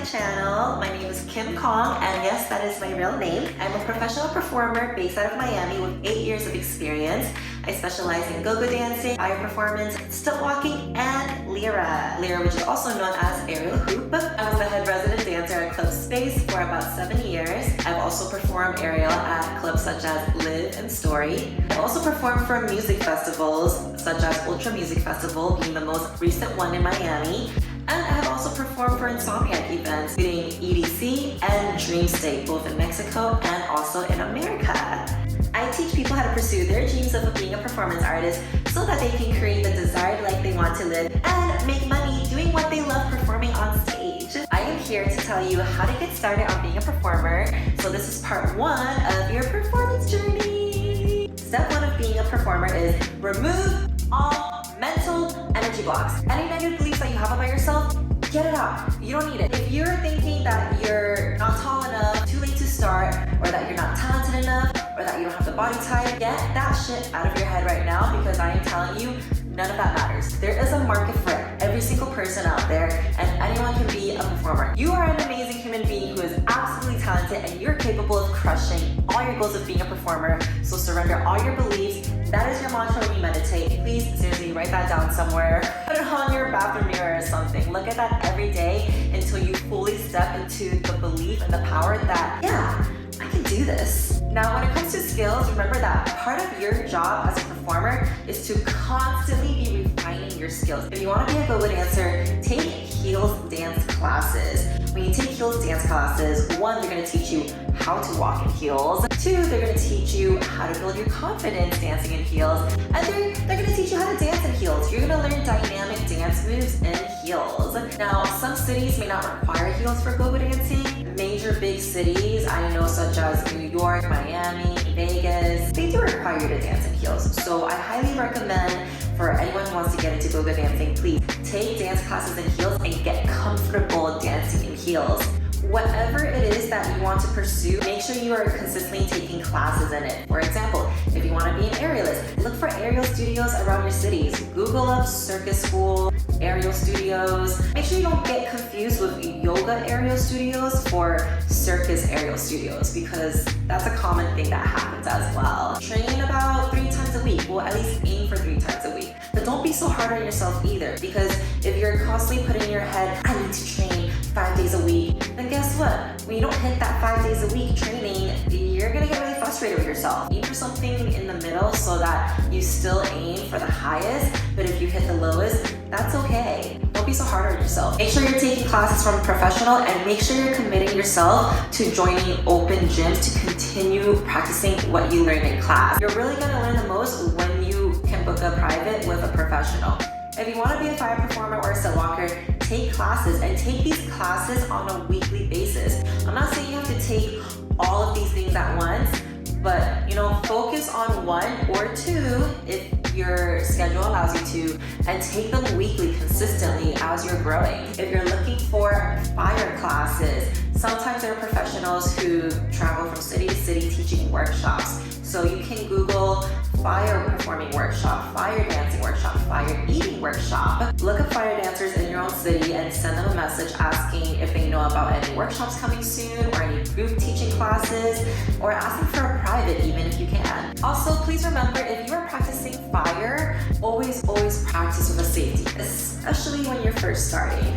channel. My name is Kim Kong, and yes, that is my real name. I'm a professional performer based out of Miami with 8 years of experience. I specialize in go-go dancing, fire performance, stilt walking, and lira. Lira, which is also known as aerial hoop. I was the head resident dancer at Club Space for about 7 years. I've also performed aerial at clubs such as Live and Story. I've also performed for music festivals such as Ultra Music Festival, being the most recent one in Miami. And I have also performed for Insomniac events, including EDC and Dream State, both in Mexico and also in America. I teach people how to pursue their dreams of being a performance artist so that they can create the desired life they want to live and make money doing what they love, performing on stage. I am here to tell you how to get started on being a performer. So this is part 1 of your performance journey. Step 1 of being a performer is remove all mental energy blocks. Any negative beliefs that you have about yourself, get it out. You don't need it. If you're thinking that you're not tall enough, too late to start, or that you're not talented enough, or that you don't have the body type, get that shit out of your head right now, because I am telling you, none of that matters. There is a market for every single person out there, and anyone can be a performer. You are an amazing human being who is absolutely talented, and you're capable of crushing all your goals of being a performer. So surrender all your beliefs. That is your mantra when you meditate. Please, seriously, write that down somewhere. Put it on your bathroom mirror or something. Look at that every day until you fully step into the belief and the power that, yeah, I can do this. Now, when it comes to skills, remember that part of your job as a performer is to constantly be refining your skills. If you want to be a go-go dancer, take heels dance classes. When you take heels dance classes, 1, they're going to teach you how to walk in heels. 2, they're going to teach you how to build your confidence dancing in heels. And they're going to teach you how to dance in heels. You're going to learn dynamic dance moves in heels. Now, some cities may not require heels for go-go dancing. Major big cities, I know, such as New York, Miami, Vegas, they do require you to dance in heels. So I highly recommend for anyone who wants to get into go-go dancing, please take dance classes in heels and get comfortable dancing in heels. Whatever it is that you want to pursue, make sure you are consistently taking classes in it. For example, if you want to be an aerialist, look for aerial studios around your cities. Google up circus school, aerial studios. Make sure you don't get confused with yoga aerial studios for circus aerial studios, because that's a common thing that happens as well. Train about 3 times a week. Well, at least aim for 3 times a week. But don't be so hard on yourself either, because if you're constantly putting in your head, I need to train 5 days a week, then guess what? When you don't hit that 5 days a week training, you're gonna get really frustrated with yourself. Aim for something in the middle so that you still aim for the highest, but if you hit the lowest, that's okay. Don't be so hard on yourself. Make sure you're taking classes from a professional, and make sure you're committing yourself to joining open gyms to continue practicing what you learned in class. You're really gonna learn the most when you can book a private with a professional. If you want to be a fire performer or a stilt walker, take classes, and take these classes on a weekly basis. I'm not saying you have to take all of these things at once, but focus on 1 or 2 if your schedule allows you to, and take them weekly consistently as you're growing. If you're looking for fire classes, sometimes there are professionals who travel from city to city teaching workshops. So you can Google fire performing workshop, fire dancing workshop, fire eating workshop. Look up fire dancers in your own city and send them a message asking if they know about any workshops coming soon, or any group teaching classes, or asking for a private even if you can. Also, please remember, if you are practicing fire, always practice with a safety, especially when you're first starting.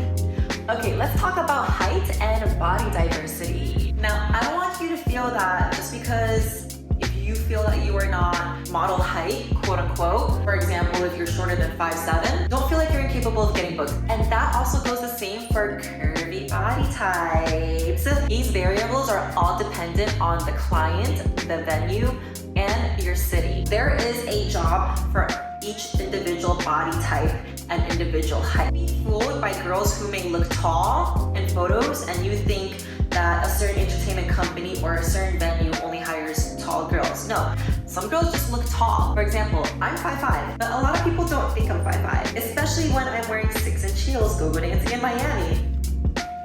Okay, let's talk about height and body diversity. Now, I don't want you to feel that just because you feel that you are not model height, quote unquote. For example, if you're shorter than 5'7", don't feel like you're incapable of getting booked. And that also goes the same for curvy body types. These variables are all dependent on the client, the venue, and your city. There is a job for each individual body type and individual height. Be fooled by girls who may look tall in photos, and you think that a certain entertainment company or a certain venue only hires tall girls. No, some girls just look tall. For example, I'm 5'5", but a lot of people don't think I'm 5'5", especially when I'm wearing 6-inch heels go-go dancing in Miami.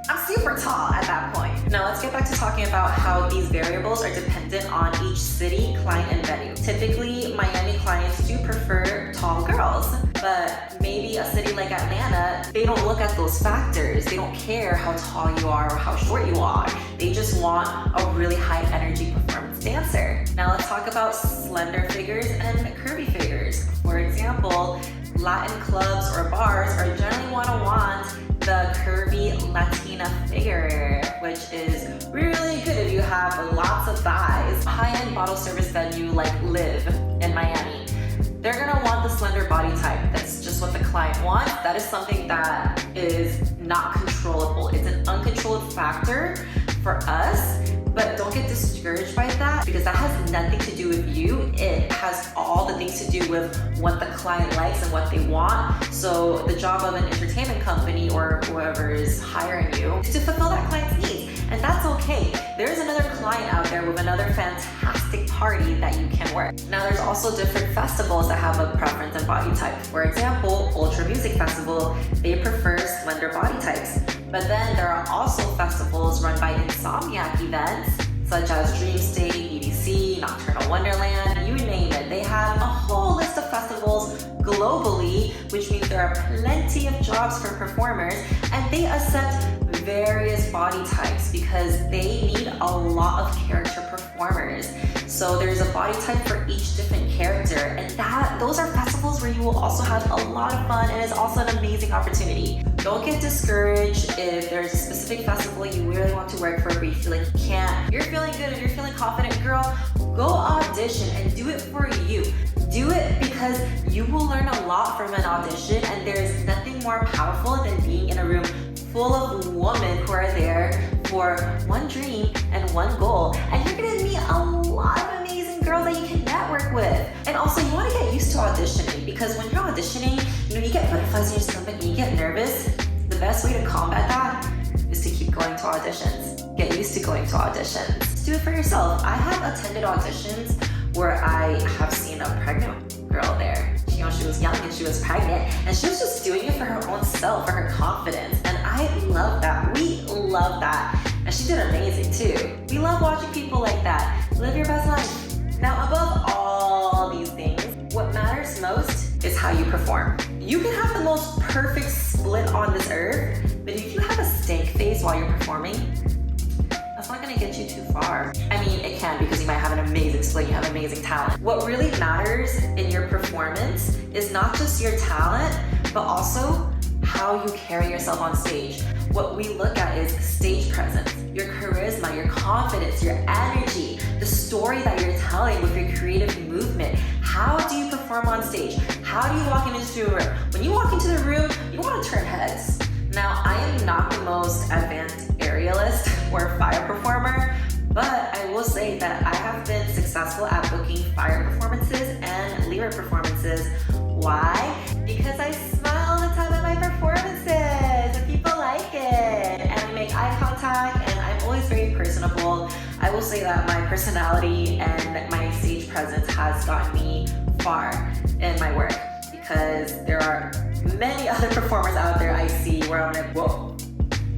I'm super tall at that point. Now let's get back to talking about how these variables are dependent on each city, client, and venue. Typically, Miami clients do prefer tall girls, but maybe a city like Atlanta they don't look at those factors. They don't care how tall you are or how short you are. They just want a really high energy performance dancer. Now let's talk about slender figures and curvy figures. For example, Latin clubs or bars are generally want the curvy Latina figure, which is really good if you have lots of thighs. High-end bottle service venue like Live in Miami, they're gonna want the slender body type. That's just what the client wants. That is something that is not controllable. It's an uncontrolled factor for us, but don't get discouraged by that because that has nothing to do with you. It has all the things to do with what the client likes and what they want. So the job of an entertainment company or whoever is hiring you is to fulfill that client's needs. And that's okay. There's another client out there with another fantastic party that you can work. Now there's also different festivals that have a preference in body type. For example, Ultra Music Festival, they prefer slender body types. But then there are also festivals run by Insomniac events, such as Dream State, EDC, Nocturnal Wonderland, you name it. They have a whole list of festivals globally, which means there are plenty of jobs for performers, and they accept various body types because they need a lot of character performers. So there's a body type for each different character, and those are festivals where you will also have a lot of fun, and it's also an amazing opportunity. Don't get discouraged if there's a specific festival you really want to work for but you feel like you can't. You're feeling good and you're feeling confident, girl, go audition and do it for you. Do it because you will learn a lot from an audition, and there's nothing more powerful than being in a room full of women who are there for one dream and one goal. And you're gonna meet a lot of amazing girls that you can network with. And also you wanna get used to auditioning because when you're auditioning, you get butterflies in your stomach and you get nervous. The best way to combat that is to keep going to auditions. Get used to going to auditions. Do it for yourself. I have attended auditions where I have seen a pregnant girl there. She was young and she was pregnant, and she was just doing it for her own self, for her confidence. And I love that. We love that. And she did amazing too. We love watching people like that. Live your best life. Now, above all these things, what matters most is how you perform. You can have the most perfect split on this earth, but if you have a stank face while you're performing, that's not gonna get you too far. I mean, it can because you might have an amazing split, you have amazing talent. What really matters in your performance is not just your talent, but also how you carry yourself on stage. What we look at is stage presence, your charisma, your confidence, your energy, the story that you're telling with your creative movement. How do you perform on stage? How do you walk into a room? When you walk into the room, you wanna turn heads. Now, I am not the most advanced aerialist or fire performer, but I will say that I have been successful at booking fire performances and lyric performances. Why? Because I smile all the time at my performances and people like it. And we make eye contact and I'm always very personable. I will say that my personality and my stage presence has gotten me far in my work because there are many other performers out there I see where I'm like, whoa,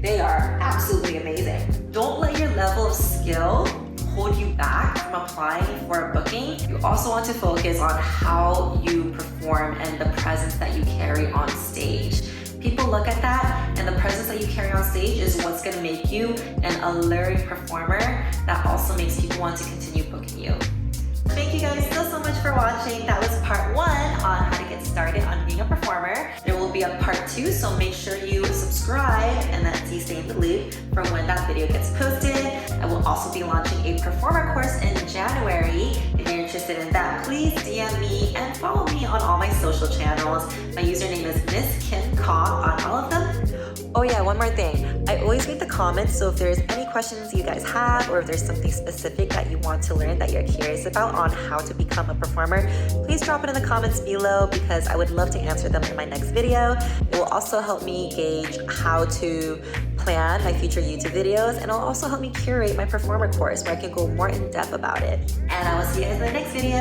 they are absolutely amazing. Don't let your level of skill hold you back from applying for a booking. You also want to focus on how you perform and the presence that you carry on stage. People look at that, and the presence that you carry on stage is what's gonna make you an alluring performer that also makes people want to continue booking you. Thank you guys so much for watching. That was part 1 on how to get started on being a performer. There will be a part 2, so make sure you subscribe and that you stay in the loop for when that video gets posted. I will also be launching a performer course in January. If you're interested in that, please DM me and follow me on all my social channels. My username is Ms.KimKong on all of them. Oh yeah, one more thing. I always read the comments, so if there's any questions you guys have or if there's something specific that you want to learn that you're curious about on how to become a performer, please drop it in the comments below because I would love to answer them in my next video. It will also help me gauge how to plan my future YouTube videos, and it'll also help me curate my performer course where I can go more in depth about it. And I will see you guys in the next video.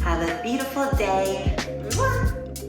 Have a beautiful day.